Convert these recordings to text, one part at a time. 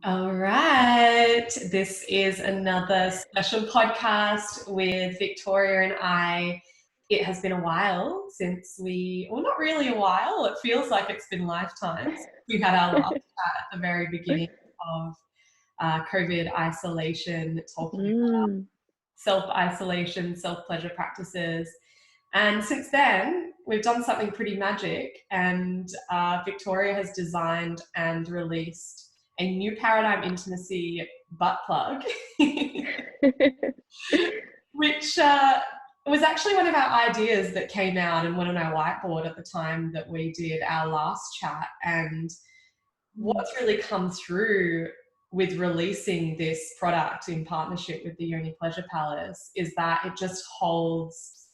All right. This is another special podcast with Victoria and I. It has been a while since well, not really a while. It feels like it's been lifetimes. We had our last chat at the very beginning of COVID isolation, talking about Mm. self-isolation, self-pleasure practices. And since then, we've done something pretty magic, and Victoria has designed and released a new paradigm intimacy butt plug, which was actually one of our ideas that came out and went on our whiteboard at the time that we did our last chat. And what's really come through with releasing this product in partnership with the Yoni Pleasure Palace is that it just holds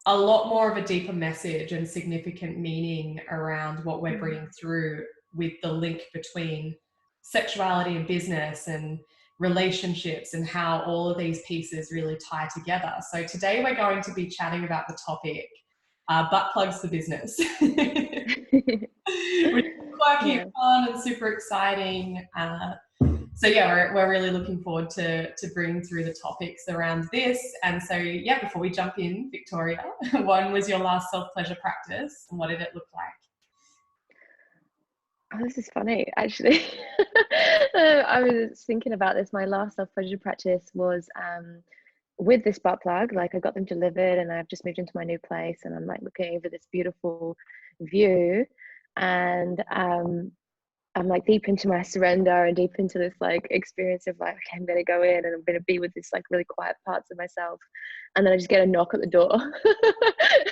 a lot more of a deeper message and significant meaning around what we're bringing through, with the link between sexuality and business and relationships and how all of these pieces really tie together. So today we're going to be chatting about the topic butt plugs for business, which is quirky and fun and super exciting. So yeah, we're really looking forward to bring through the topics around this. And so yeah, before we jump in, Victoria, when was your last self-pleasure practice and what did it look like? Oh, this is funny, actually. I was thinking about this. My last self-pleasure practice was with this butt plug. Like, I got them delivered and I've just moved into my new place and I'm like looking over this beautiful view, and I'm like deep into my surrender and deep into this like experience of like, okay, I'm gonna go in and I'm gonna be with this like really quiet parts of myself. And then I just get a knock at the door.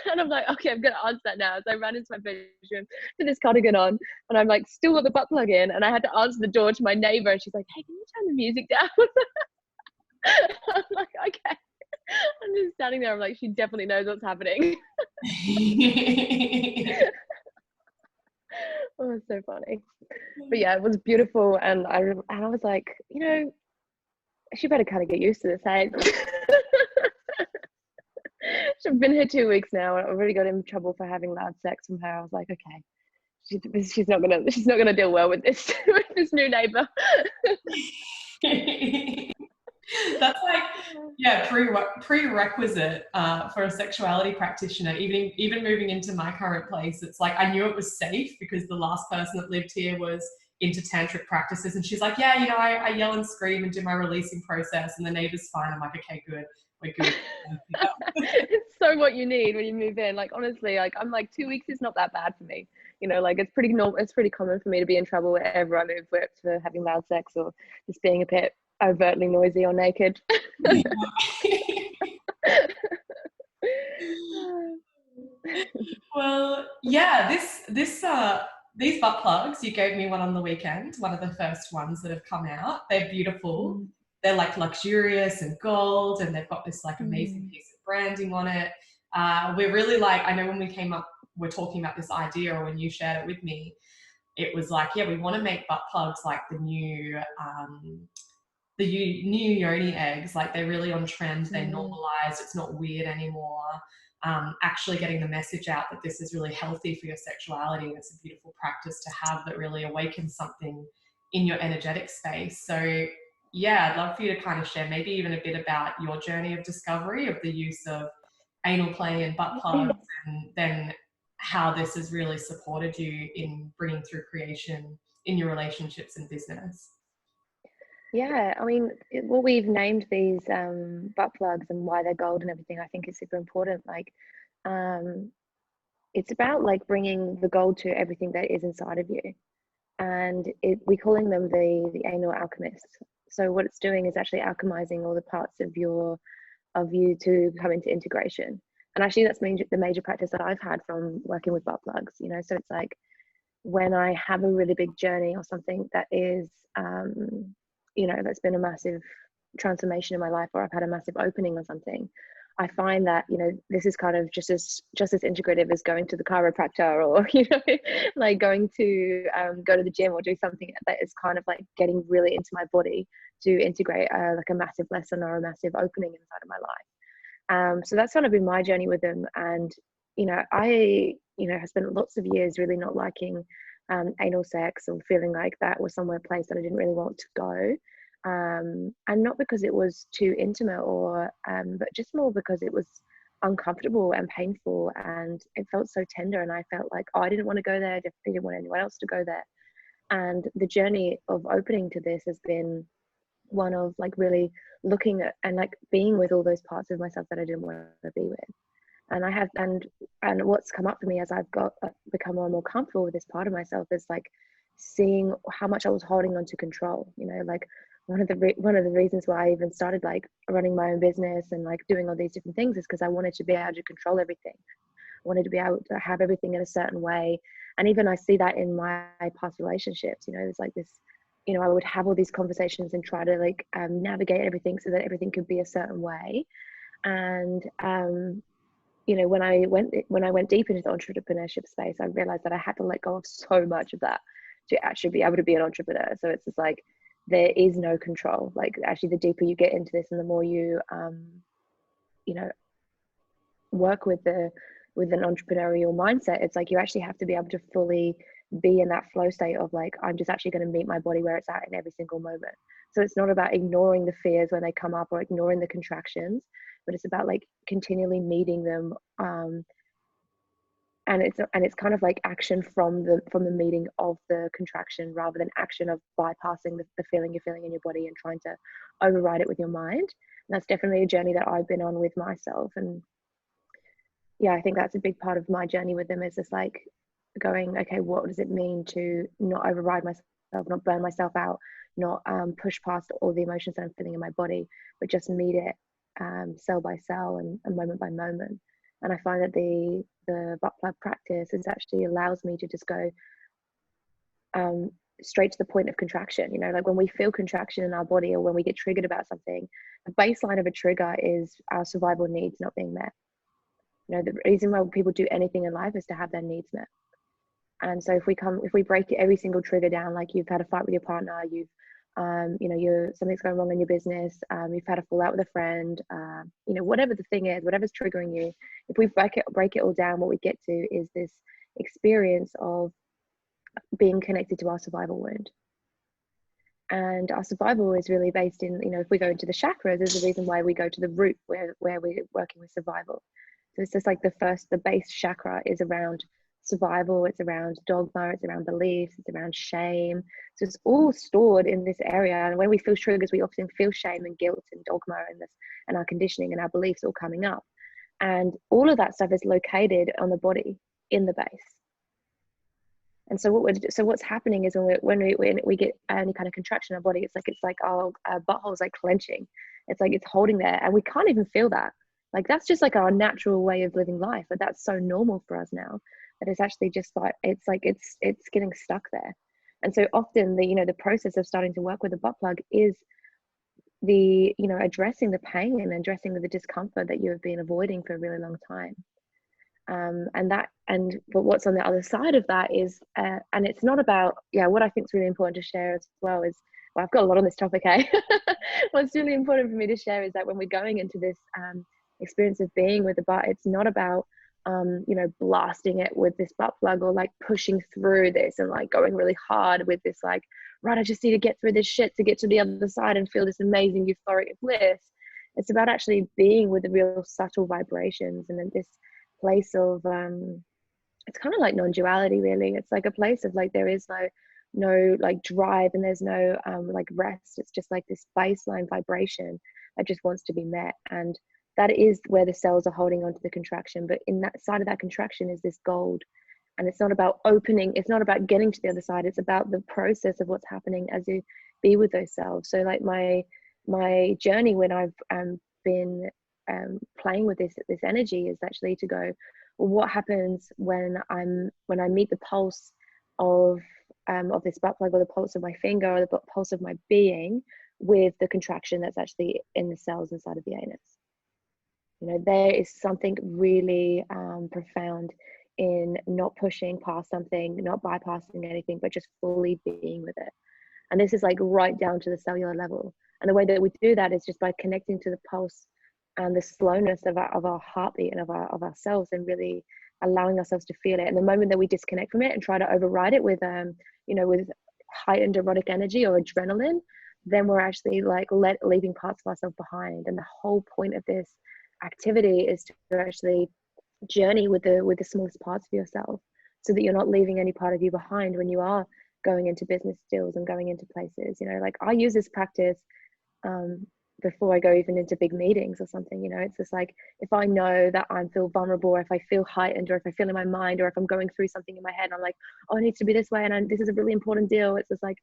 And I'm like, okay, I'm gonna answer that now. So I ran into my bedroom, put this cardigan on, and I'm like still got the butt plug in, and I had to answer the door to my neighbor, and she's like, hey, can you turn the music down? I'm like, okay. I'm just standing there, I'm like, she definitely knows what's happening. Oh, it's so funny. But yeah, it was beautiful, and I was like, she better kind of get used to this, hey. She's been here 2 weeks now, and I already got in trouble for having loud sex from her. I was like, okay, she's not gonna deal well with this with this new neighbor. That's like, yeah, prerequisite for a sexuality practitioner. Even moving into my current place, it's like I knew it was safe because the last person that lived here was into tantric practices, and she's like, yeah, I yell and scream and do my releasing process, and the neighbor's fine. I'm like, okay, good, we're good. It's so what you need when you move in. Like, honestly, like I'm like 2 weeks is not that bad for me. Like it's pretty normal. It's pretty common for me to be in trouble wherever I move, for having loud sex or just being a bit overtly noisy or naked. Well, yeah, these butt plugs, you gave me one on the weekend, one of the first ones that have come out. They're beautiful. They're like luxurious and gold, and they've got this like amazing piece of branding on it. We're really like, I know when we came up, we're talking about this idea, or when you shared it with me, it was like, yeah, we want to make butt plugs like the new new yoni eggs. Like, they're really on trend. They're normalized. It's not weird anymore. Actually getting the message out that this is really healthy for your sexuality, and it's a beautiful practice to have that really awakens something in your energetic space. So yeah, I'd love for you to kind of share maybe even a bit about your journey of discovery of the use of anal play and butt plugs, and then how this has really supported you in bringing through creation in your relationships and business. Yeah, I mean, what we've named these butt plugs and why they're gold and everything, I think is super important. Like, it's about like bringing the gold to everything that is inside of you, and we're calling them the anal alchemists. So what it's doing is actually alchemizing all the parts of you to come into integration. And actually, that's the major practice that I've had from working with butt plugs. So it's like when I have a really big journey or something that is that's been a massive transformation in my life, or I've had a massive opening or something, I find that this is kind of just as integrative as going to the chiropractor, or like going to go to the gym or do something that is kind of like getting really into my body to integrate like a massive lesson or a massive opening inside of my life. So that's kind of been my journey with them. And I have spent lots of years really not liking anal sex, or feeling like that was somewhere place that I didn't really want to go. And not because it was too intimate, or but just more because it was uncomfortable and painful, and it felt so tender, and I felt like, oh, I didn't want to go there. I definitely didn't want anyone else to go there. And the journey of opening to this has been one of like really looking at and like being with all those parts of myself that I didn't want to be with. And I have, and what's come up for me as I've got become more and more comfortable with this part of myself is like seeing how much I was holding on to control. You know, like one of the reasons why I even started like running my own business and like doing all these different things is because I wanted to be able to control everything. I wanted to be able to have everything in a certain way. And even I see that in my past relationships. You know, there's like this, you know, I would have all these conversations and try to like navigate everything so that everything could be a certain way. And you know, when I went deep into the entrepreneurship space, I realized that I had to let go of so much of that to actually be able to be an entrepreneur. So it's just like there is no control. Like actually, the deeper you get into this, and the more you you know, work with an entrepreneurial mindset, it's like you actually have to be able to fully be in that flow state of like, I'm just actually going to meet my body where it's at in every single moment. So it's not about ignoring the fears when they come up or ignoring the contractions, but it's about like continually meeting them. And it's kind of like action from the meeting of the contraction, rather than action of bypassing the feeling you're feeling in your body and trying to override it with your mind. And that's definitely a journey that I've been on with myself. And yeah, I think that's a big part of my journey with them, is just like going, okay, what does it mean to not override myself, not burn myself out, not push past all the emotions that I'm feeling in my body, but just meet it cell by cell and moment by moment. And I find that the butt plug practice is actually allows me to just go straight to the point of contraction. You know, like when we feel contraction in our body, or when we get triggered about something, the baseline of a trigger is our survival needs not being met. You know, the reason why people do anything in life is to have their needs met. And so if we break every single trigger down, like you've had a fight with your partner, you've you know, something's going wrong in your business, you've had a fallout with a friend, you know, whatever the thing is, whatever's triggering you, if we break it all down, what we get to is this experience of being connected to our survival wound. And our survival is really based in, you know, if we go into the chakras, there's a reason why we go to the root where we're working with survival. So it's just like the base chakra is around survival, it's around dogma, it's around beliefs, it's around shame. So it's all stored in this area. And when we feel triggers, we often feel shame and guilt and dogma and our conditioning and our beliefs all coming up. And all of that stuff is located on the body in the base. And so what's happening is when we get any kind of contraction in our body, it's like our butthole is like clenching. It's like it's holding there, and we can't even feel that. Like that's just like our natural way of living life, but that's so normal for us now that it's actually just like it's getting stuck there. And so often the process of starting to work with a butt plug is addressing the pain and addressing the discomfort that you have been avoiding for a really long time. But what's on the other side of that is and it's not about what I think is really important to share as well is, well, I've got a lot on this topic, what's really important for me to share is that when we're going into this experience of being with the butt, it's not about blasting it with this butt plug, or like pushing through this and like going really hard with this, like, right, I just need to get through this shit to get to the other side and feel this amazing euphoric bliss. It's about actually being with the real subtle vibrations, and then this place of it's kind of like non-duality, really. It's like a place of like there is no like drive, and there's no like rest. It's just like this baseline vibration that just wants to be met, and that is where the cells are holding on to the contraction. But in that side of that contraction is this gold, and it's not about opening, it's not about getting to the other side, it's about the process of what's happening as you be with those cells. So like my journey when I've been playing with this energy is actually to go, well, what happens when I meet the pulse of this butt plug, or the pulse of my finger, or the pulse of my being, with the contraction that's actually in the cells inside of the anus. There is something really profound in not pushing past something, not bypassing anything, but just fully being with it. And this is like right down to the cellular level. And the way that we do that is just by connecting to the pulse and the slowness of our heartbeat and of ourselves, and really allowing ourselves to feel it. And the moment that we disconnect from it and try to override it with with heightened erotic energy or adrenaline, then we're actually like leaving parts of ourselves behind. And the whole point of this activity is to actually journey with the smallest parts of yourself, so that you're not leaving any part of you behind when you are going into business deals and going into places. Like I use this practice before I go even into big meetings or something. It's just like, if I know that I feel vulnerable, or if I feel heightened, or if I feel in my mind, or if I'm going through something in my head, I'm like, oh, it needs to be this way, and this is a really important deal. It's just like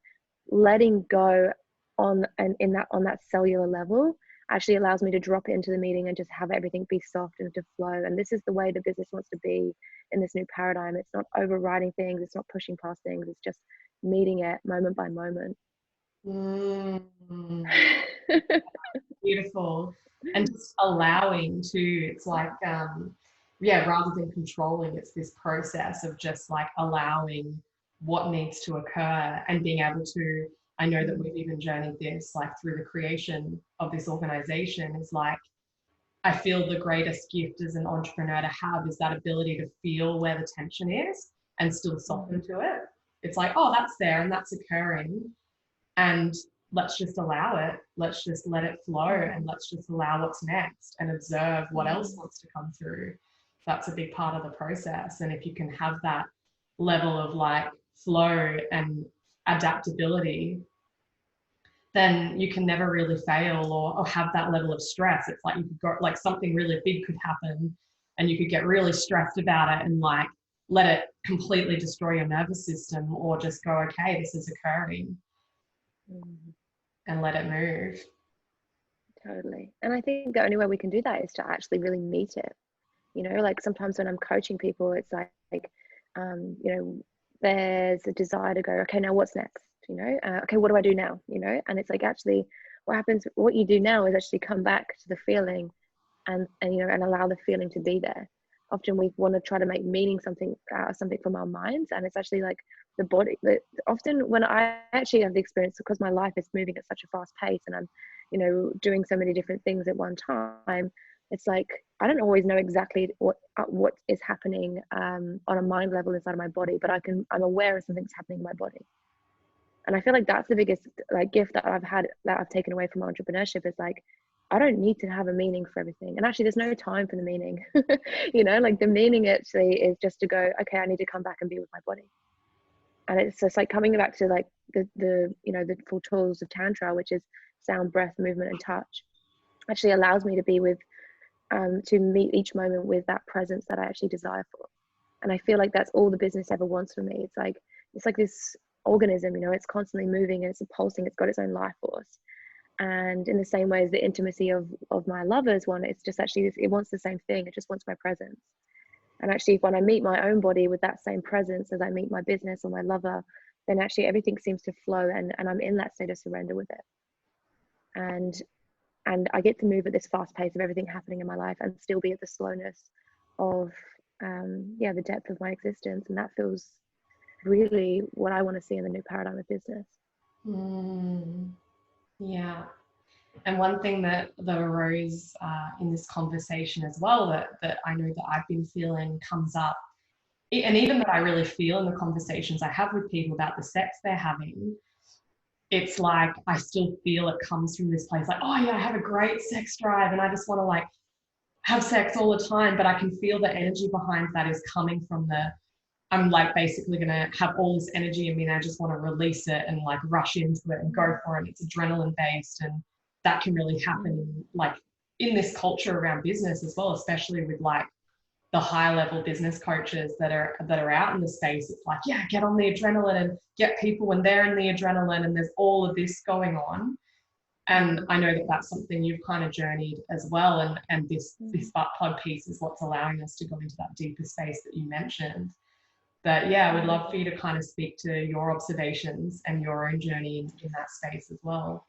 letting go on that cellular level actually allows me to drop it into the meeting and just have everything be soft and to flow. And this is the way the business wants to be in this new paradigm. It's not overriding things, it's not pushing past things, it's just meeting it moment by moment. Beautiful. And just allowing to, it's like rather than controlling, it's this process of just like allowing what needs to occur and being able to, I know that we've even journeyed this like through the creation of this organization, is like, I feel the greatest gift as an entrepreneur to have is that ability to feel where the tension is and still soften to it. It's like, oh, that's there and that's occurring, and let's just allow it. Let's just let it flow, and let's just allow what's next and observe what else wants to come through. That's a big part of the process. And if you can have that level of like flow and adaptability, then you can never really fail or have that level of stress. It's like you could go, like something really big could happen and you could get really stressed about it and like let it completely destroy your nervous system, or just go, okay, this is occurring, and let it move. Totally. And I think the only way we can do that is to actually really meet it. Like sometimes when I'm coaching people, it's like there's a desire to go, okay, now what's next? Okay, what do I do now? And it's like, actually what you do now is actually come back to the feeling and allow the feeling to be there. Often we want to try to make meaning something from our minds, and it's actually like the body. Often when I actually have the experience, because my life is moving at such a fast pace and I'm doing so many different things at one time, it's like I don't always know exactly what is happening on a mind level inside of my body, but I'm aware of something's happening in my body. And I feel like that's the biggest like gift that I've taken away from entrepreneurship, is like, I don't need to have a meaning for everything. And actually there's no time for the meaning. Like the meaning actually is just to go, okay, I need to come back and be with my body. And it's just like coming back to like the full tools of tantra, which is sound, breath, movement, and touch, actually allows me to be with to meet each moment with that presence that I actually desire for. And I feel like that's all the business ever wants from me. It's like this organism, it's constantly moving and it's pulsing, it's got its own life force. And in the same way as the intimacy of my lovers want, it's just actually it wants the same thing. It just wants my presence. And actually when I meet my own body with that same presence as I meet my business or my lover, then actually everything seems to flow, and I'm in that state of surrender with it. And I get to move at this fast pace of everything happening in my life and still be at the slowness of the depth of my existence. And that feels really what I want to see in the new paradigm of business. Yeah. And one thing that arose in this conversation as well, that I know that I've been feeling comes up, and even that I really feel in the conversations I have with people about the sex they're having, it's like I still feel it comes from this place like, oh yeah, I have a great sex drive and I just want to like have sex all the time, but I can feel the energy behind that is coming from I'm like basically going to have all this energy in me and I just want to release it and like rush into it and go for it. It's adrenaline based, and that can really happen like in this culture around business as well, especially with like the high level business coaches that are out in the space. It's like, yeah, get on the adrenaline and get people when they're in the adrenaline, and there's all of this going on. And I know that that's something you've kind of journeyed as well, and this butt plug piece is what's allowing us to go into that deeper space that you mentioned. But yeah, I would love for you to kind of speak to your observations and your own journey in that space as well.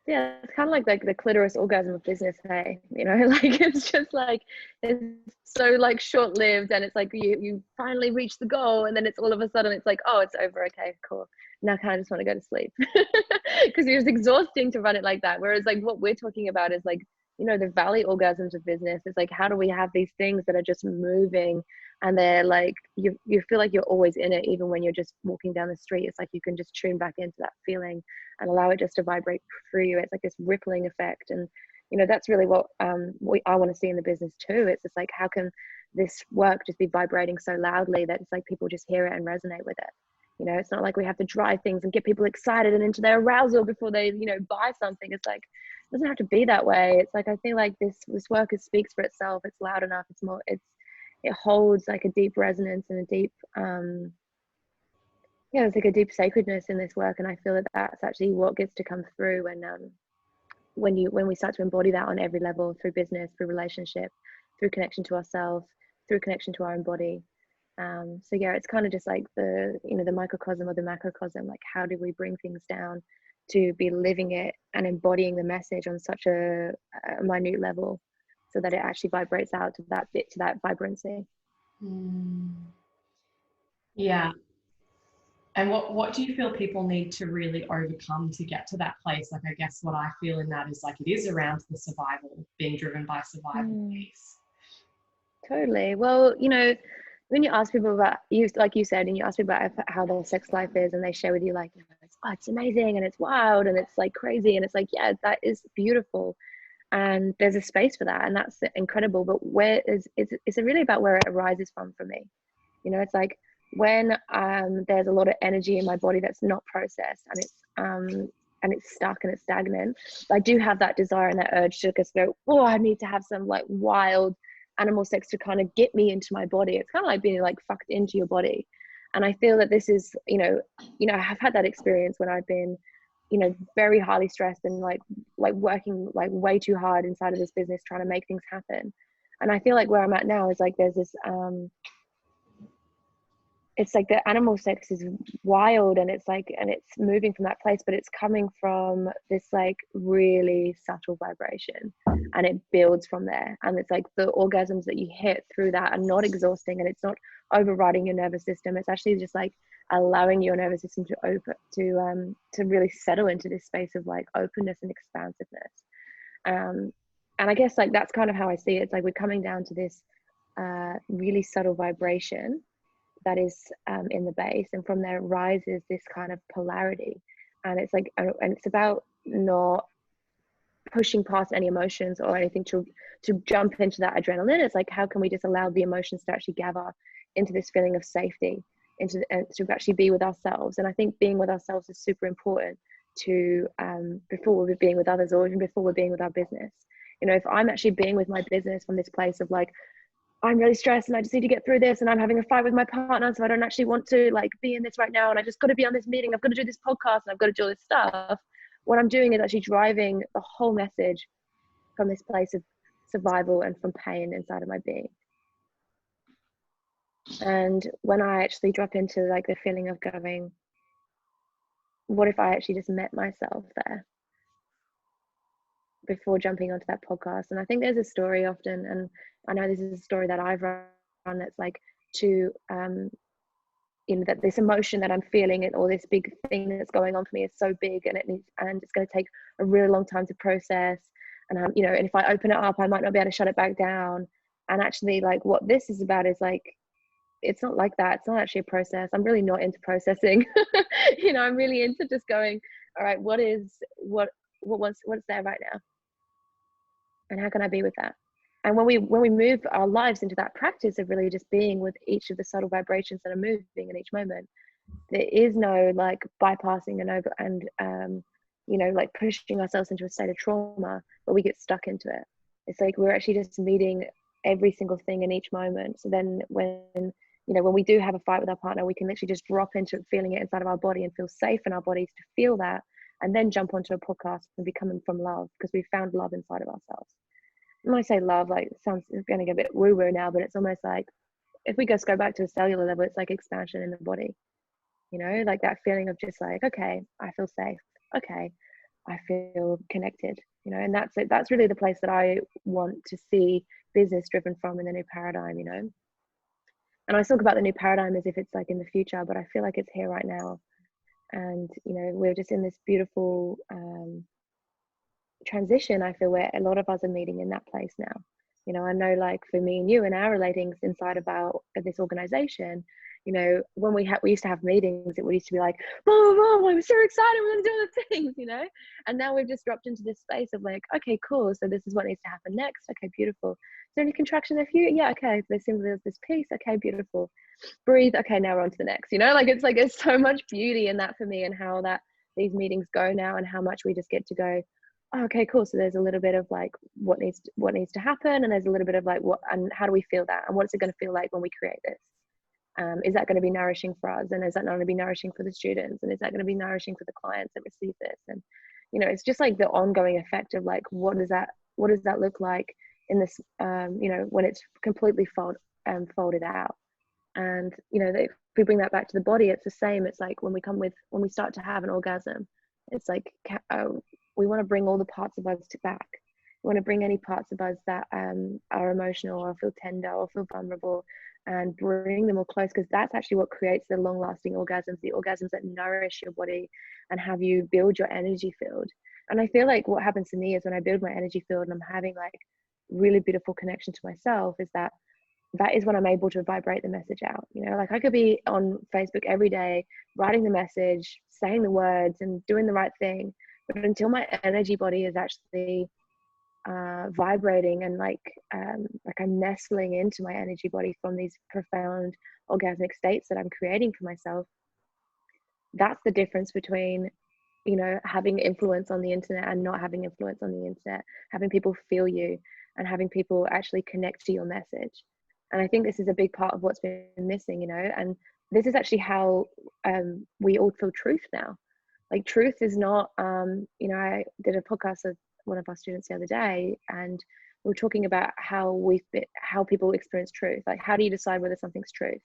Yeah, it's kind of like the clitoris orgasm of business, hey? Like it's just like, it's so like short-lived, and it's like you finally reach the goal, and then it's all of a sudden it's like, oh, it's over, okay, cool. Now I kind of just want to go to sleep. Because it's exhausting to run it like that. Whereas like what we're talking about is like you know, the valley orgasms of business. It's like, how do we have these things that are just moving, and they're like, you feel like you're always in it, even when you're just walking down the street. It's like you can just tune back into that feeling and allow it just to vibrate through you. It's like this rippling effect. And you know, that's really what I want to see in the business too. It's just like, how can this work just be vibrating so loudly that it's like people just hear it and resonate with it? You know, it's not like we have to drive things and get people excited and into their arousal before they, you know, buy something. It's like, it doesn't have to be that way. It's like, I feel like this work speaks for itself. It's loud enough. It's more, it holds like a deep resonance and a deep, yeah, it's like a deep sacredness in this work. And I feel that that's actually what gets to come through when we start to embody that on every level, through business, through relationship, through connection to ourselves, through connection to our own body. So yeah, it's kind of just like the, you know, the microcosm or the macrocosm. Like, how do we bring things down to be living it and embodying the message on such a minute level, so that it actually vibrates out to that bit, to that vibrancy. Yeah. And what do you feel people need to really overcome to get to that place? Like, I guess what I feel in that is like, it is around the survival, being driven by survival piece. Totally. Well, you know, when you ask people about, you, like you said, and you ask people about how their sex life is, and they share with you like, you know, it's amazing and it's wild and it's like crazy, and it's like, yeah, that is beautiful, and there's a space for that, and that's incredible. But where is it's really about where it arises from for me. You know, it's like when there's a lot of energy in my body that's not processed, and it's stuck and it's stagnant, I do have that desire and that urge to just go, oh, I need to have some like wild animal sex to kind of get me into my body. It's kind of like being like fucked into your body. And I feel that this is, you know, I have had that experience when I've been, you know, very highly stressed and like working like way too hard inside of this business trying to make things happen. And I feel like where I'm at now is like, there's this it's like the animal sex is wild, and it's like, and it's moving from that place, but it's coming from this like really subtle vibration, and it builds from there. And it's like the orgasms that you hit through that are not exhausting, and it's not overriding your nervous system. It's actually just like allowing your nervous system to to really settle into this space of like openness and expansiveness. And I guess like that's kind of how I see it. It's like we're coming down to this really subtle vibration that is in the base, and from there rises this kind of polarity. And it's like, and it's about not pushing past any emotions or anything to jump into that adrenaline. It's like, how can we just allow the emotions to actually gather into this feeling of safety, and to actually be with ourselves. And I think being with ourselves is super important to before we're being with others, or even before we're being with our business. You know, if I'm actually being with my business from this place of like, I'm really stressed and I just need to get through this, and I'm having a fight with my partner, so I don't actually want to like be in this right now, and I just got to be on this meeting, I've got to do this podcast, and I've got to do all this stuff. What I'm doing is actually driving the whole message from this place of survival and from pain inside of my being. And when I actually drop into like the feeling of going, what if I actually just met myself there before jumping onto that podcast? And I think there's a story often, and I know this is a story that I've run, that's like to you know, that this emotion that I'm feeling, it, or this big thing that's going on for me is so big, and it's going to take a really long time to process. And you know, and if I open it up, I might not be able to shut it back down. And actually, like, what this is about is like, it's not like that. It's not actually a process. I'm really not into processing. You know, I'm really into just going, all right, what's there right now, and how can I be with that? And when we move our lives into that practice of really just being with each of the subtle vibrations that are moving in each moment, there is no like bypassing and you know, like pushing ourselves into a state of trauma where we get stuck into it. It's like we're actually just meeting every single thing in each moment. So then when, you know, when we do have a fight with our partner, we can literally just drop into feeling it inside of our body and feel safe in our bodies to feel that, and then jump onto a podcast and be coming from love, because we found love inside of ourselves. When I say love, like, it sounds, it's going to get a bit woo-woo now, but it's almost like, if we just go back to a cellular level, it's like expansion in the body. You know, like that feeling of just like, okay, I feel safe. Okay, I feel connected. You know, and that's it. That's really the place that I want to see business driven from in the new paradigm. You know, and I talk about the new paradigm as if it's like in the future, but I feel like it's here right now. And you know, we're just in this beautiful transition, I feel, where a lot of us are meeting in that place now. You know, I know, like, for me and you and our relatings inside of this organization, you know, when we used to have meetings, it used to be like, boom, boom, I'm so excited, we're going to do the things, you know. And now we've just dropped into this space of like, okay, cool, so this is what needs to happen next. Okay, beautiful. Is there any contraction there for you? Yeah, okay, there's simply this piece. Okay, beautiful. Breathe. Okay, now we're on to the next, you know. Like, it's like, there's so much beauty in that for me, and how that these meetings go now, and how much we just get to go, oh, okay, cool, so there's a little bit of like what needs to happen, and there's a little bit of like what, and how do we feel that, and what's it going to feel like when we create this. Is that going to be nourishing for us, and is that not going to be nourishing for the students, and is that going to be nourishing for the clients that receive this? And, you know, it's just like the ongoing effect of like, what does that look like in this, you know, when it's completely folded out. And, you know, if we bring that back to the body, it's the same. It's like when we start to have an orgasm, it's like we want to bring all the parts of us back. We want to bring any parts of us that are emotional or feel tender or feel vulnerable, and bring them all close, because that's actually what creates the long-lasting orgasms, the orgasms that nourish your body and have you build your energy field. And I feel like what happens to me is when I build my energy field and I'm having like really beautiful connection to myself, is that is when I'm able to vibrate the message out. You know, like I could be on Facebook every day, writing the message, saying the words and doing the right thing, but until my energy body is actually vibrating and like I'm nestling into my energy body from these profound orgasmic states that I'm creating for myself, that's the difference between, you know, having influence on the internet and not having influence on the internet, having people feel you and having people actually connect to your message. And I think this is a big part of what's been missing, you know, and this is actually how we all feel truth now. Like, truth is not, you know, I did a podcast with one of our students the other day, and we were talking about how people experience truth. Like, how do you decide whether something's truth?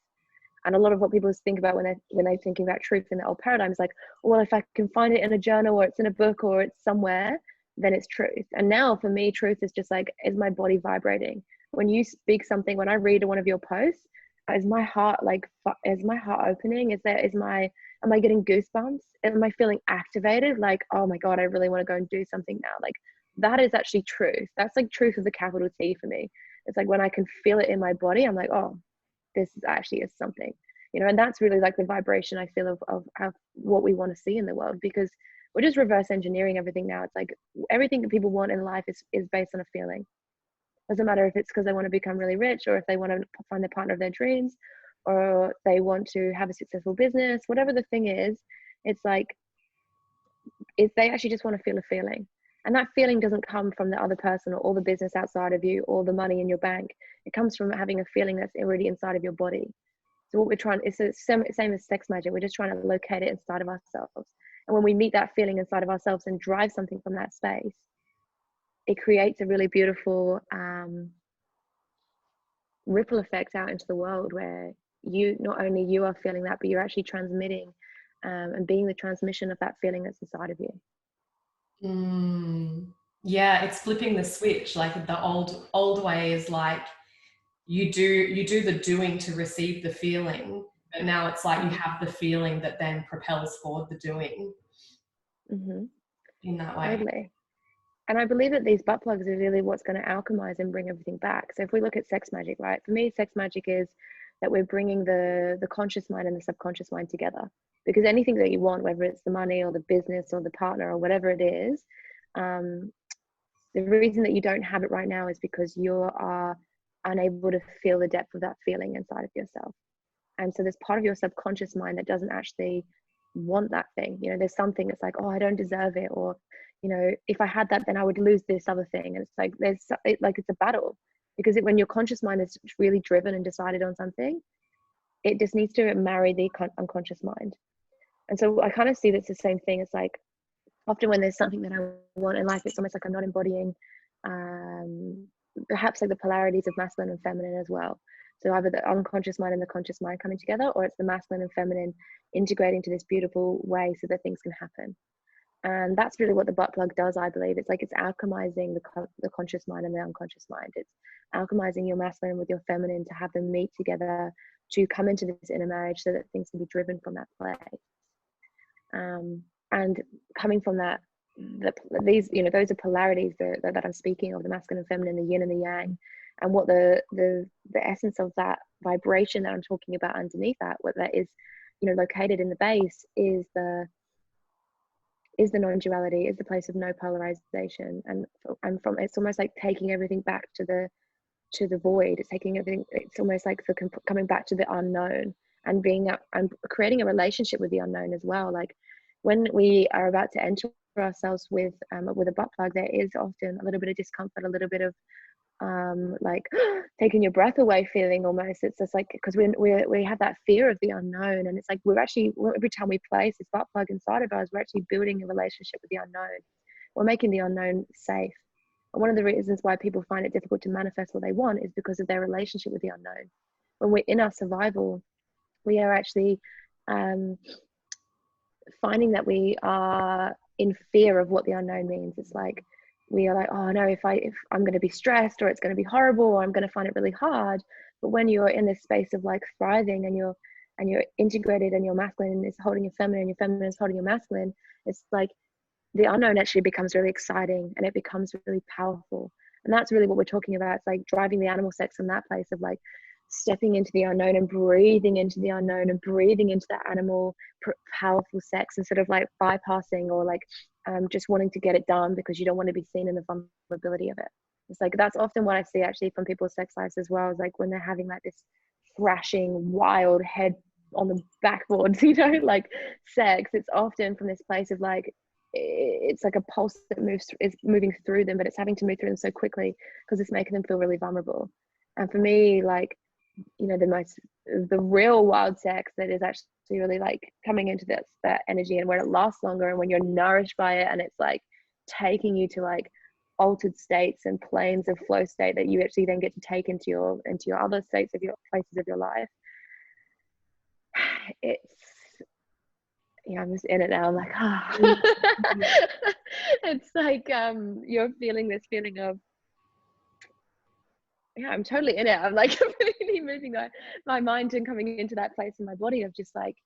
And a lot of what people think about when they're thinking about truth in the old paradigm is like, well, if I can find it in a journal or it's in a book or it's somewhere, then it's truth. And now for me, truth is just like, is my body vibrating? When you speak something, when I read one of your posts, is my heart opening? Am I getting goosebumps? Am I feeling activated? Like, oh my God, I really want to go and do something now. Like, that is actually truth. That's like truth with a capital T for me. It's like when I can feel it in my body, I'm like, oh, this is something, you know. And that's really like the vibration I feel of what we want to see in the world, because we're just reverse engineering everything now. It's like everything that people want in life is based on a feeling. Doesn't matter if it's because they want to become really rich, or if they want to find the partner of their dreams, or they want to have a successful business, whatever the thing is, it's like, if they actually just want to feel a feeling. And that feeling doesn't come from the other person or all the business outside of you or the money in your bank. It comes from having a feeling that's already inside of your body. So what we're trying, it's the same as sex magic. We're just trying to locate it inside of ourselves. And when we meet that feeling inside of ourselves and drive something from that space, it creates a really beautiful ripple effect out into the world, where not only you are feeling that, but you're actually transmitting and being the transmission of that feeling that's inside of you. Yeah, it's flipping the switch. Like the old way is like you do the doing to receive the feeling, but now it's like you have the feeling that then propels forward the doing. In that way. Totally. And I believe that these butt plugs are really what's going to alchemize and bring everything back. So if we look at sex magic, right? For me, sex magic is that we're bringing the conscious mind and the subconscious mind together. Because anything that you want, whether it's the money or the business or the partner or whatever it is, the reason that you don't have it right now is because you are unable to feel the depth of that feeling inside of yourself. And so there's part of your subconscious mind that doesn't actually want that thing. You know, there's something that's like, oh, I don't deserve it, or, you know, if I had that, then I would lose this other thing. And it's like it's a battle, because when your conscious mind is really driven and decided on something, it just needs to marry the unconscious mind. And so I kind of see that's the same thing. It's like, often when there's something that I want in life, it's almost like I'm not embodying perhaps like the polarities of masculine and feminine as well. So either the unconscious mind and the conscious mind coming together, or it's the masculine and feminine integrating to this beautiful way so that things can happen. And that's really what the butt plug does, I believe. It's like it's alchemizing the conscious mind and the unconscious mind. It's alchemizing your masculine with your feminine to have them meet together to come into this inner marriage so that things can be driven from that place. And coming from that these, you know, those are polarities that I'm speaking of, the masculine and feminine, the yin and the yang, and what the essence of that vibration that I'm talking about underneath that, what that is, you know, located in the base, is the non-duality, is the place of no polarization, and from it's almost like taking everything back to the void. It's taking everything, it's almost like coming back to the unknown, and creating a relationship with the unknown as well. Like when we are about to enter ourselves with a butt plug, there is often a little bit of discomfort, a little bit of like taking your breath away feeling almost. It's just like, because we have that fear of the unknown, and it's like every time we place this butt plug inside of us, we're actually building a relationship with the unknown. We're making the unknown safe. And one of the reasons why people find it difficult to manifest what they want is because of their relationship with the unknown. When we're in our survival, we are actually finding that we are in fear of what the unknown means. It's like we are like, oh no, if I'm going to be stressed, or it's going to be horrible, or I'm going to find it really hard. But when you're in this space of like thriving, and you're integrated, and your masculine is holding your feminine, and your feminine is holding your masculine, it's like the unknown actually becomes really exciting, and it becomes really powerful. And that's really what we're talking about. It's like driving the animal sex from that place of like stepping into the unknown and breathing into the unknown and breathing into that animal powerful sex, instead of like bypassing, or like just wanting to get it done because you don't want to be seen in the vulnerability of it. It's like that's often what I see actually from people's sex lives as well, is like when they're having like this thrashing wild head on the backboards, you know, like sex, it's often from this place of like, it's like a pulse that is moving through them, but it's having to move through them so quickly because it's making them feel really vulnerable. And for me, like, you know, the real wild sex that is actually really like coming into that energy, and where it lasts longer, and when you're nourished by it, and it's like taking you to like altered states and planes of flow state that you actually then get to take into your other states of your places of your life. It's, yeah, I'm just in it now. I'm like, it's like you're feeling this feeling of, yeah, I'm totally in it. I'm like completely moving my mind and coming into that place in my body of just like,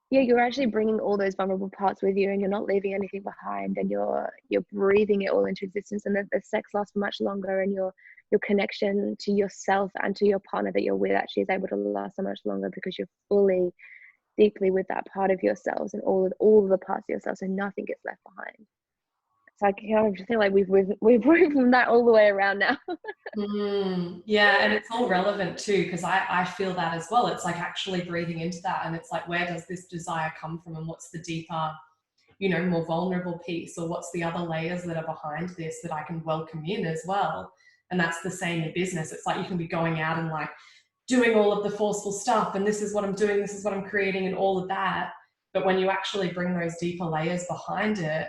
yeah, you're actually bringing all those vulnerable parts with you, and you're not leaving anything behind, and you're breathing it all into existence, and the sex lasts for much longer, and your connection to yourself and to your partner that you're with actually is able to last so much longer, because you're fully, deeply with that part of yourselves, and all of the parts of yourself, so nothing gets left behind. So I kind of just feel like we've moved from that all the way around now. Yeah, and it's all relevant too, because I feel that as well. It's like actually breathing into that, and it's like, where does this desire come from, and what's the deeper, you know, more vulnerable piece, or what's the other layers that are behind this that I can welcome in as well. And that's the same in business. It's like you can be going out and like doing all of the forceful stuff, and this is what I'm doing, this is what I'm creating, and all of that. But when you actually bring those deeper layers behind it,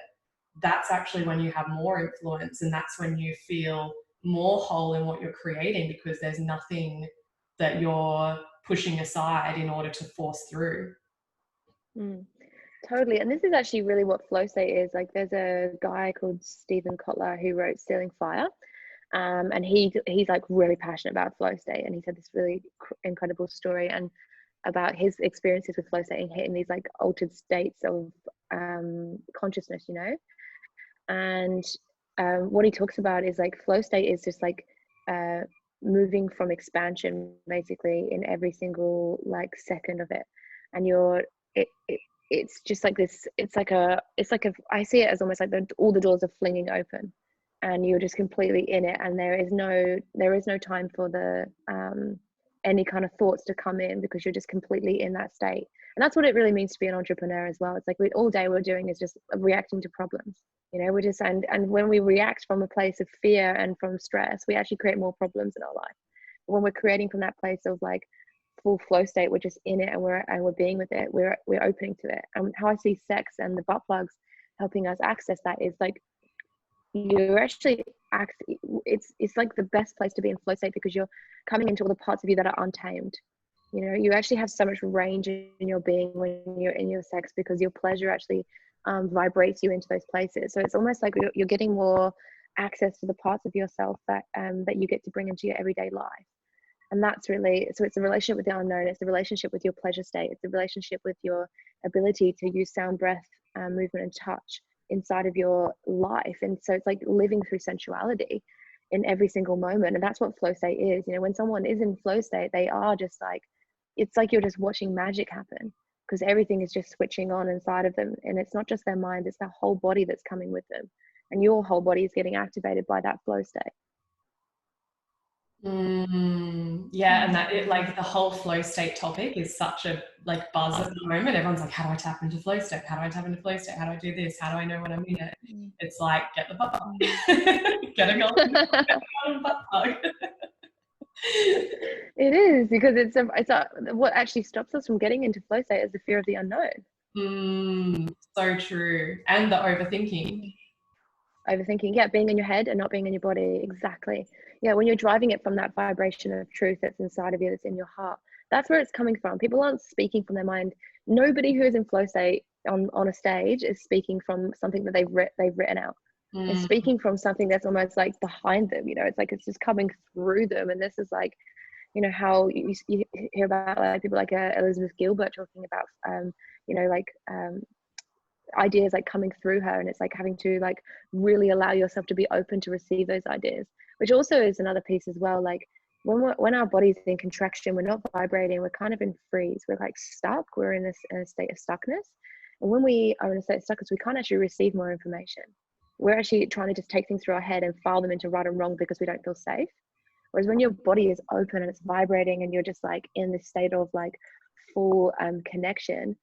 that's actually when you have more influence, and that's when you feel more whole in what you're creating, because there's nothing that you're pushing aside in order to force through. Totally. And this is actually really what flow state is. Like there's a guy called Stephen Kotler who wrote Stealing Fire. And he's like really passionate about flow state, and he said this really incredible story and about his experiences with flow state and hitting these like altered states of consciousness, you know. And what he talks about is like flow state is just like moving from expansion basically in every single like second of it, and it's just like this, it's like I see it as almost like all the doors are flinging open, and you're just completely in it, and there is no time for the any kind of thoughts to come in, because you're just completely in that state. And that's what it really means to be an entrepreneur as well. It's like all day we're doing is just reacting to problems, you know. We're just and when we react from a place of fear and from stress, we actually create more problems in our life. But when we're creating from that place of like full flow state, we're just in it, and we're being with it, we're opening to it. And how I see sex and the butt plugs helping us access that is like, you're actually it's like the best place to be in flow state, because you're coming into all the parts of you that are untamed. You know, you actually have so much range in your being when you're in your sex, because your pleasure actually vibrates you into those places. So it's almost like you're getting more access to the parts of yourself that that you get to bring into your everyday life. And that's really, so it's a relationship with the unknown, it's a relationship with your pleasure state, it's a relationship with your ability to use sound, breath, movement and touch inside of your life. And so it's like living through sensuality in every single moment. And that's what flow state is. You know, when someone is in flow state, they are just like, it's like you're just watching magic happen, because everything is just switching on inside of them. And it's not just their mind, it's their whole body that's coming with them. And your whole body is getting activated by that flow state. Yeah, and that it, like the whole flow state topic is such a like buzz at the moment. Everyone's like, how do I tap into flow state? How do I tap into flow state? How do I do this? How do I know when I'm in it? It's like, get the butt plug. Get a golden butt plug. It is, because it's what actually stops us from getting into flow state is the fear of the unknown. So true. And the overthinking. Yeah, being in your head and not being in your body. Exactly. Yeah, when you're driving it from that vibration of truth that's inside of you, that's in your heart, that's where it's coming from. People aren't speaking from their mind. Nobody who is in flow state on a stage is speaking from something that they've written out. They're speaking from something that's almost like behind them. You know, it's like it's just coming through them. And this is like, you know, how you hear about like people like Elizabeth Gilbert talking about you know, like ideas like coming through her, and it's like having to like really allow yourself to be open to receive those ideas, which also is another piece as well. Like when our body's in contraction, we're not vibrating, we're kind of in freeze, we're like stuck, we're in a state of stuckness. And when we are in a state of stuckness, we can't actually receive more information. We're actually trying to just take things through our head and file them into right and wrong because we don't feel safe. Whereas when your body is open and it's vibrating and you're just like in this state of like full connection,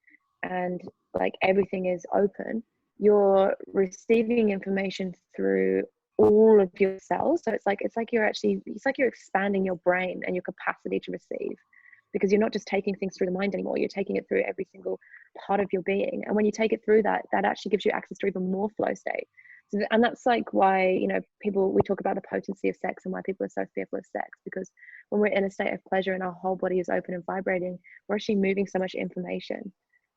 and like everything is open, you're receiving information through all of your cells. So it's like you're expanding your brain and your capacity to receive, because you're not just taking things through the mind anymore, you're taking it through every single part of your being. And when you take it through that actually gives you access to even more flow state. And that's like why, you know, we talk about the potency of sex and why people are so fearful of sex, because when we're in a state of pleasure and our whole body is open and vibrating, we're actually moving so much information.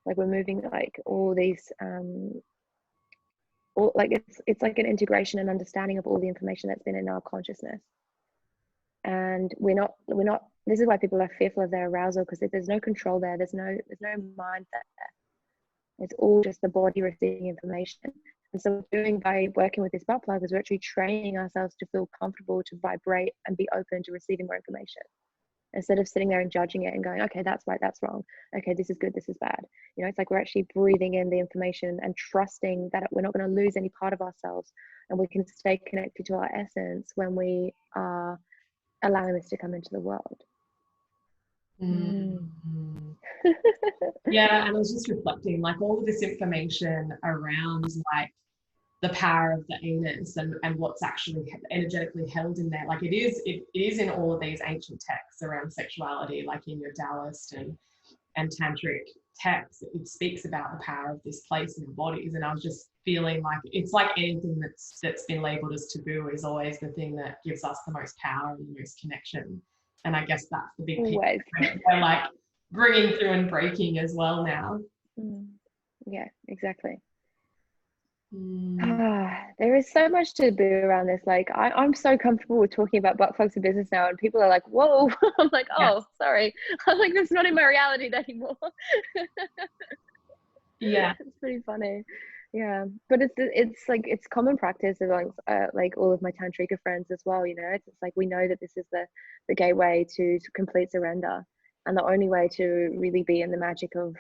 Like we're moving like all these all, like it's like an integration and understanding of all the information that's been in our consciousness. And we're not this is why people are fearful of their arousal, because there's no control there, there's no mind there. It's all just the body receiving information. And so by working with this butt plug is we're actually training ourselves to feel comfortable, to vibrate and be open to receiving more information, instead of sitting there and judging it and going, okay, that's right, that's wrong, okay, this is good, this is bad. You know, it's like we're actually breathing in the information and trusting that we're not going to lose any part of ourselves, and we can stay connected to our essence when we are allowing this to come into the world. Yeah, and I was just reflecting, like all of this information around like the power of the anus and what's actually energetically held in there. Like it is in all of these ancient texts around sexuality, like in your Taoist and tantric texts. It speaks about the power of this place in our bodies. And I was just feeling like it's like anything that's been labeled as taboo is always the thing that gives us the most power and the most connection. And I guess that's the big piece we're like bringing through and breaking as well now. Yeah, exactly. There is so much to do around this. Like I'm so comfortable with talking about butt plugs in business now, and people are like, whoa. I'm like, oh, sorry. I'm like, that's not in my reality anymore. Yeah, it's pretty funny. Yeah, but it's like it's common practice amongst like all of my tantrika friends as well. You know, it's like we know that this is the gateway to complete surrender, and the only way to really be in the magic of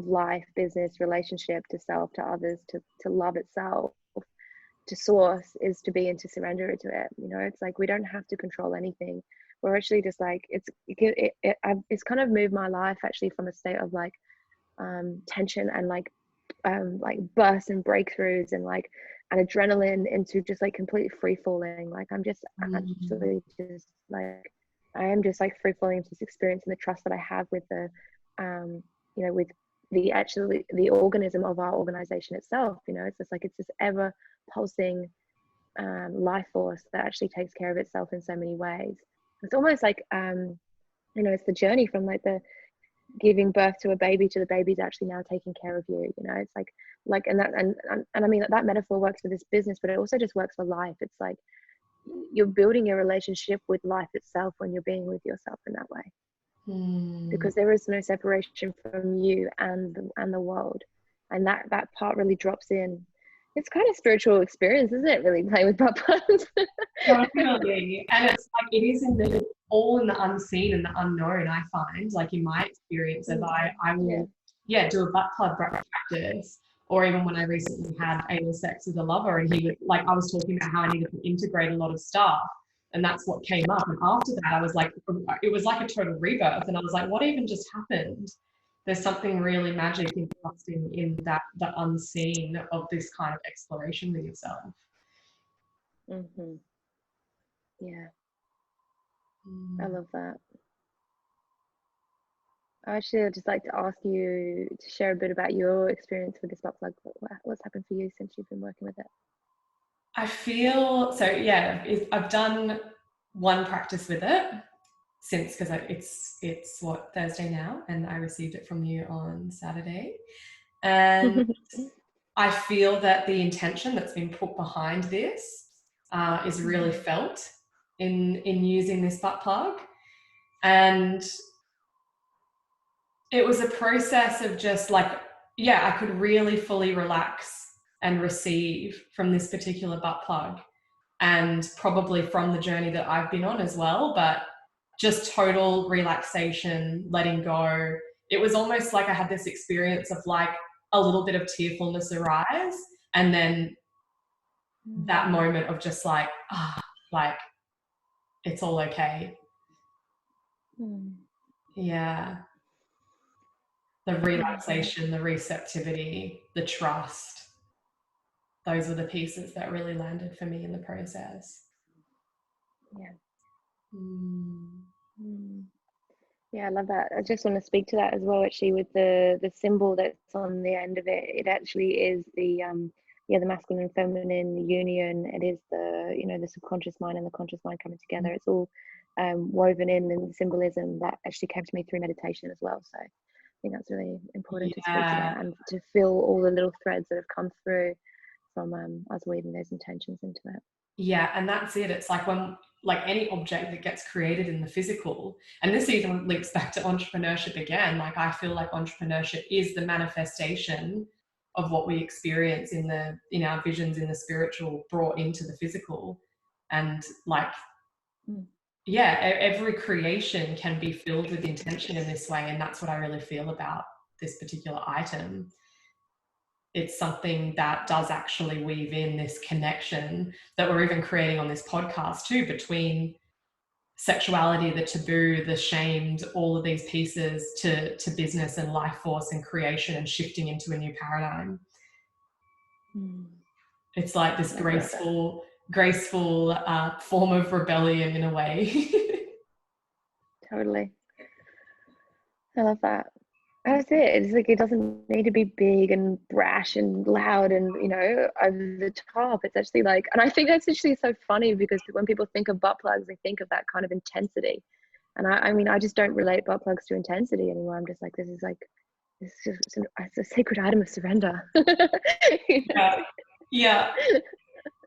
life, business, relationship, to self, to others, to love itself, to source, is to be and to surrender to it. You know, it's like we don't have to control anything. We're actually just like it's kind of moved my life actually from a state of like tension and like bursts and breakthroughs and like an adrenaline into just like completely free falling. Like I'm just actually just like I am just like free falling into this experience, and the trust that I have with the you know, with the organism of our organization itself. You know, it's just like it's this ever pulsing life force that actually takes care of itself in so many ways. It's almost like you know, it's the journey from like the giving birth to a baby to the baby's actually now taking care of you. You know, it's like and I mean that metaphor works for this business, but it also just works for life. It's like you're building a relationship with life itself when you're being with yourself in that way. Because there is no separation from you and the world, and that part really drops in. It's kind of spiritual experience, isn't it? Really playing with butt plugs. Definitely. And it's like it is all in the unseen and the unknown, I find. Like in my experiences, I will do a butt plug practice. Or even when I recently had anal sex with a lover and he was like, I was talking about how I needed to integrate a lot of stuff. And that's what came up. And after that, I was like, it was like a total rebirth. And I was like, what even just happened? There's something really magic in that, the unseen of this kind of exploration with yourself. Mm-hmm. Yeah. I love that. Actually, I'd just like to ask you to share a bit about your experience with this butt plug. What's happened for you since you've been working with it? I feel so. Yeah, I've done one practice with it since, because it's what, Thursday now, and I received it from you on Saturday, and I feel that the intention that's been put behind this is really felt in using this butt plug, and it was a process of just like, I could really fully relax and receive from this particular butt plug, and probably from the journey that I've been on as well, but just total relaxation, letting go. It was almost like I had this experience of like a little bit of tearfulness arise, and then that moment of just like, like it's all okay. Yeah. The relaxation, the receptivity, the trust. Those were the pieces that really landed for me in the process. Yeah. Yeah, I love that. I just want to speak to that as well, actually, with the symbol that's on the end of it. It actually is the masculine and feminine union. It is the subconscious mind and the conscious mind coming together. It's all woven in the symbolism that actually came to me through meditation as well. So I think that's really important to speak to that, and to feel all the little threads that have come through from us weaving those intentions into it. Yeah, and that's it. It's like when, like any object that gets created in the physical, and this even links back to entrepreneurship again, like I feel like entrepreneurship is the manifestation of what we experience in our visions in the spiritual brought into the physical. And like, every creation can be filled with intention in this way, and that's what I really feel about this particular item. It's something that does actually weave in this connection that we're even creating on this podcast too, between sexuality, the taboo, the shamed, all of these pieces to business and life force and creation and shifting into a new paradigm. It's like this graceful form of rebellion in a way. Totally. I love that. That's it. It's like, it doesn't need to be big and brash and loud and, over the top. It's actually like, and I think that's actually so funny, because when people think of butt plugs, they think of that kind of intensity. And I mean, I just don't relate butt plugs to intensity anymore. I'm just like, this is it's a sacred item of surrender.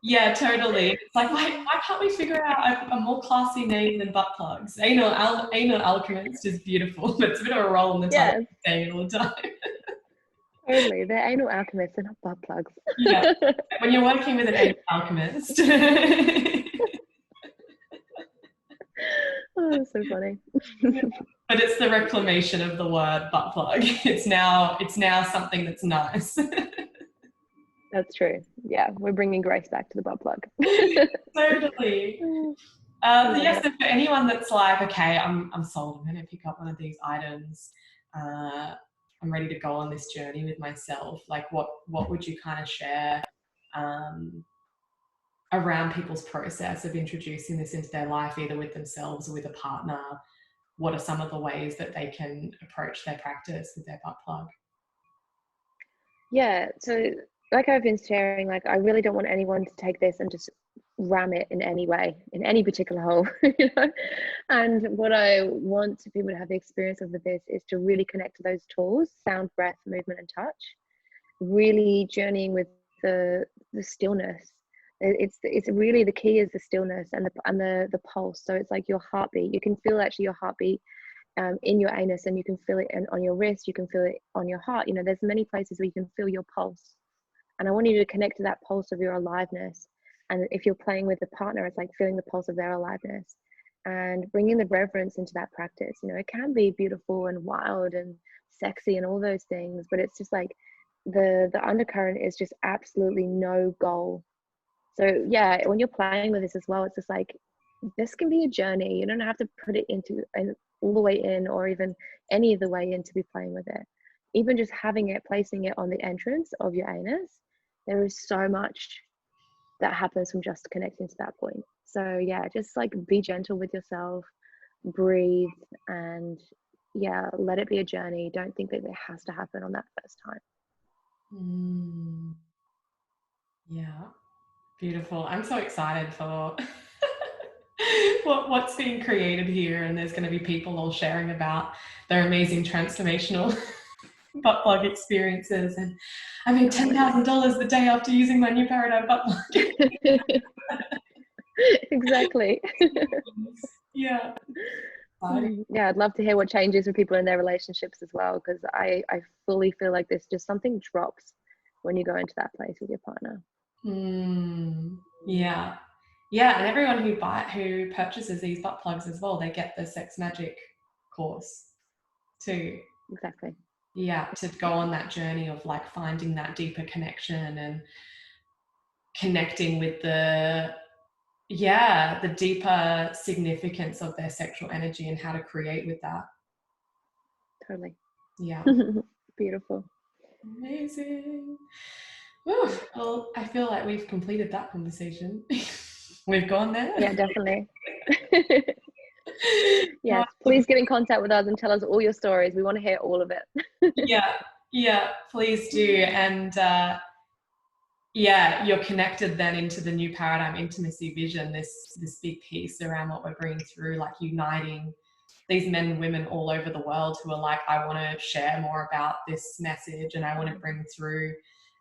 Yeah, totally. It's like, why can't we figure out a more classy name than butt plugs? Anal alchemist is beautiful, but it's a bit of a roll in the tongue saying it all the time. Totally. They're anal alchemists, they're not butt plugs. Yeah. When you're working with an anal alchemist. Oh, that's so funny. But it's the reclamation of the word butt plug. It's now something that's nice. That's true. Yeah, we're bringing grace back to the butt plug. Totally. So for anyone that's like, okay, I'm sold, I'm going to pick up one of these items. I'm ready to go on this journey with myself. Like, what would you kind of share around people's process of introducing this into their life, either with themselves or with a partner? What are some of the ways that they can approach their practice with their butt plug? Yeah, so like I've been sharing, like I really don't want anyone to take this and just ram it in any way, in any particular hole. And what I want people to have the experience of with this is to really connect to those tools: sound, breath, movement, and touch. Really journeying with the stillness. It's really, the key is the stillness and the pulse. So it's like your heartbeat. You can feel actually your heartbeat in your anus, and you can feel it on your wrist. You can feel it on your heart. There's many places where you can feel your pulse. And I want you to connect to that pulse of your aliveness. And if you're playing with a partner, it's like feeling the pulse of their aliveness and bringing the reverence into that practice. You know, it can be beautiful and wild and sexy and all those things, but it's just like the undercurrent is just absolutely no goal. So yeah, when you're playing with this as well, it's just like this can be a journey. You don't have to put it into and all the way in, or even any of the way in to be playing with it. Even just having it, placing it on the entrance of your anus, there is so much that happens from just connecting to that point. So yeah, just like be gentle with yourself, breathe, and yeah, let it be a journey. Don't think that it has to happen on that first time. Yeah, beautiful. I'm so excited for what's being created here, and there's going to be people all sharing about their amazing transformational butt plug experiences. And I made $10,000 the day after using my new paradigm butt plug. Exactly. Yeah. Yeah, I'd love to hear what changes for people in their relationships as well, because I fully feel like there's just something drops when you go into that place with your partner. Yeah. Yeah, and everyone who purchases these butt plugs as well, they get the Sex Magic course too. Exactly. Yeah, to go on that journey of like finding that deeper connection and connecting with the deeper significance of their sexual energy and how to create with that. Totally. Yeah. Beautiful. Amazing. Whew. Well, I feel like we've completed that conversation. We've gone there. Yeah, definitely. Yes, please get in contact with us and tell us all your stories. We want to hear all of it. Yeah, please do. And you're connected then into the new paradigm intimacy vision, this big piece around what we're bringing through, like uniting these men and women all over the world who are like, I want to share more about this message, and I want to bring through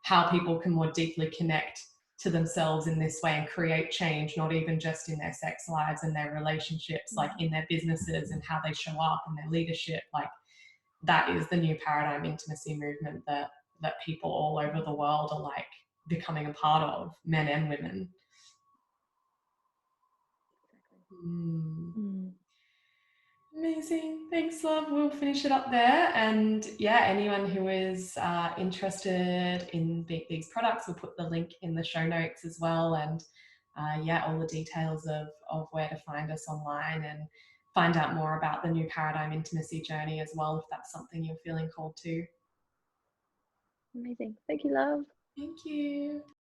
how people can more deeply connect to themselves in this way and create change, not even just in their sex lives and their relationships, like in their businesses and how they show up and their leadership. Like that is the new paradigm intimacy movement that people all over the world are like becoming a part of, men and women. Amazing. Thanks, love. We'll finish it up there. And yeah, anyone who is interested in these products, we'll put the link in the show notes as well. And all the details of where to find us online, and find out more about the new paradigm intimacy journey as well, if that's something you're feeling called to. Amazing. Thank you, love. Thank you.